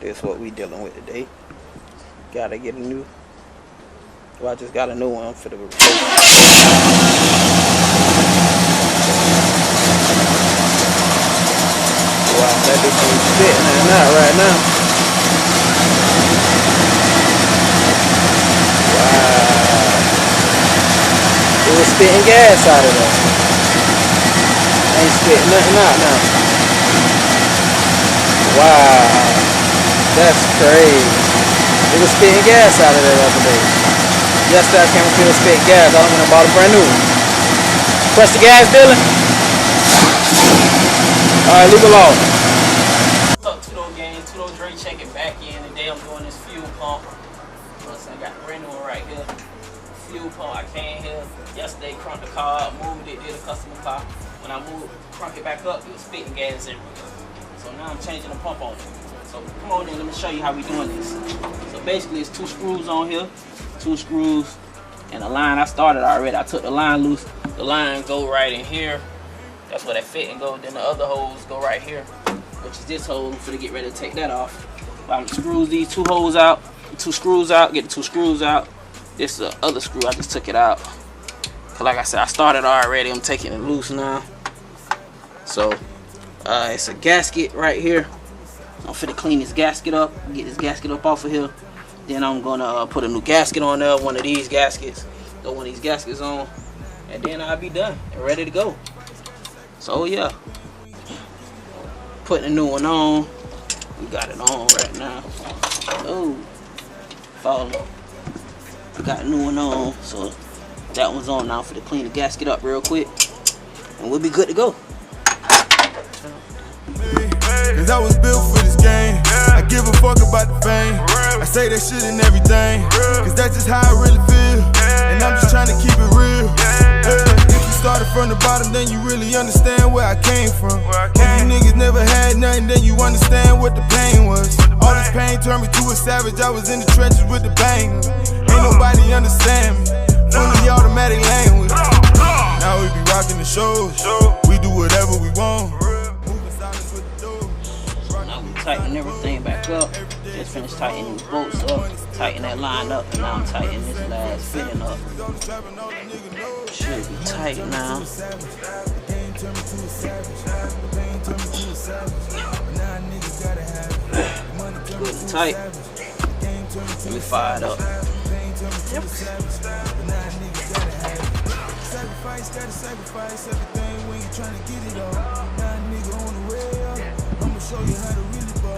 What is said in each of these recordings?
is what we dealing with today. Gotta get a new. Well, I just got a new one for the replace. Wow, that bitch ain't spitting that nut right now. Wow. It was spitting gas out of there. Ain't spitting nothing out now. Wow. That's crazy. It was spitting gas out of there the other day. Yesterday I came up here and spit gas. I went and bought a brand new one. Press the gas, Dylan. Alright, leave it alone. What's up, Tudo gang? Tudo Dre checking back in. Today I'm doing this fuel pump. I got a brand new one right here. Fuel pump. I came here yesterday, crunked the car up, moved it, did a customer car. When I moved, crunk it back up, it was spitting gas everywhere. So now I'm changing the pump on it. So come on in, let me show you how we doing this. So basically it's 2 screws on here. 2 screws and a line. I started already. I took the line loose. The line go right in here. That's where that fit and go. Then the other holes go right here, which is this hole. I'm finna get ready to take that off. I'm gonna screw these 2 holes out, 2 screws out, get the 2 screws out. This is the other screw. I just took it out. Cause like I said, I started already. I'm taking it loose now. So it's a gasket right here. I'm finna clean this gasket up, get this gasket up off of here. Then I'm gonna put a new gasket on there, one of these gaskets. Throw one of these gaskets on, and then I'll be done and ready to go. So yeah, putting a new one on. We got it on right now. Oh, follow. We got a new one on, so that one's on now. For to clean the gasket up real quick, and we'll be good to go. Cause I was built for this game. I give a fuck about the fame. I say that shit and everything. Cause that's just how I really feel. And I'm just trying to keep it real. If you started from the bottom, then you really understand where I came from. If you niggas never had nothing, then you understand what the pain was. All this pain turned me to a savage. I was in the trenches with the bang. Ain't nobody understand me. Fully automatic language. Now we be rocking the shows. We do whatever we want. Tighten everything back up. Just finished tightening these bolts up, tighten that line up, and now I'm tightening this last fitting up. Should be tight now. Good and tight. Let me fire it up.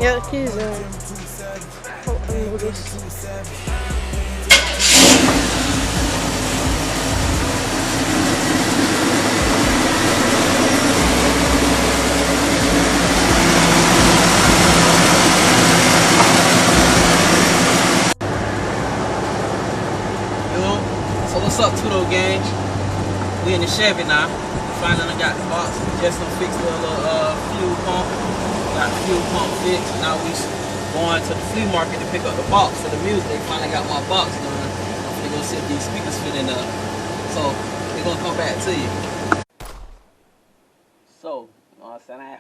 Ja, the keys are. Oh, I know this. So what's up, Tudo gang? We in the Chevy now. Finally got the box. Just fixed the little fuel pump. Got the fuel pump fixed. Now we going to the flea market to pick up the box for the music. They finally got my box done. I'm gonna go see if these speakers fit in there. So we're gonna come back to you. So, you know what I'm saying?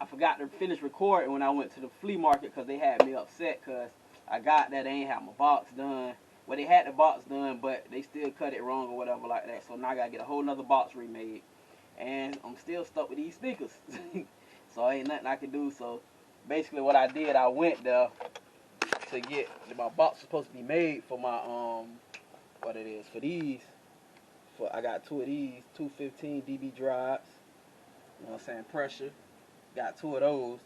I forgot to finish recording when I went to the flea market because they had me upset because I got that they ain't have my box done. Well, they had the box done, but they still cut it wrong or whatever like that. So now I gotta get a whole nother box remade. And I'm still stuck with these speakers. So ain't nothing I can do. So basically what I did, I went there to get, my box was supposed to be made for my what it is, for these. I got 2 of these, 215 dB drives. You know what I'm saying, pressure. Got 2 of those.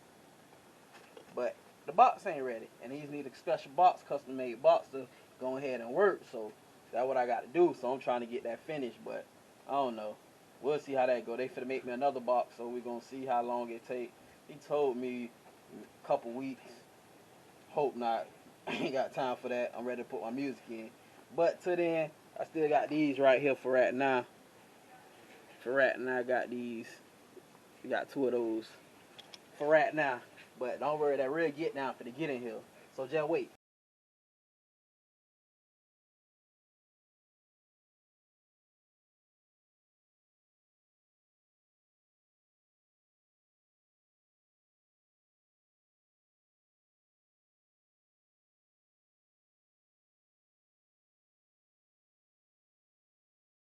But the box ain't ready. And these need a special box, custom made box to go ahead and work. So that's what I got to do. So I'm trying to get that finished, but I don't know. We'll see how that go. They finna make me another box, so we're gonna see how long it take. He told me a couple weeks. Hope not. I ain't got time for that. I'm ready to put my music in. But till then, I still got these right here for right now. For right now, I got these. We got 2 of those for right now. But don't worry, that real get down for the get in here. So just wait.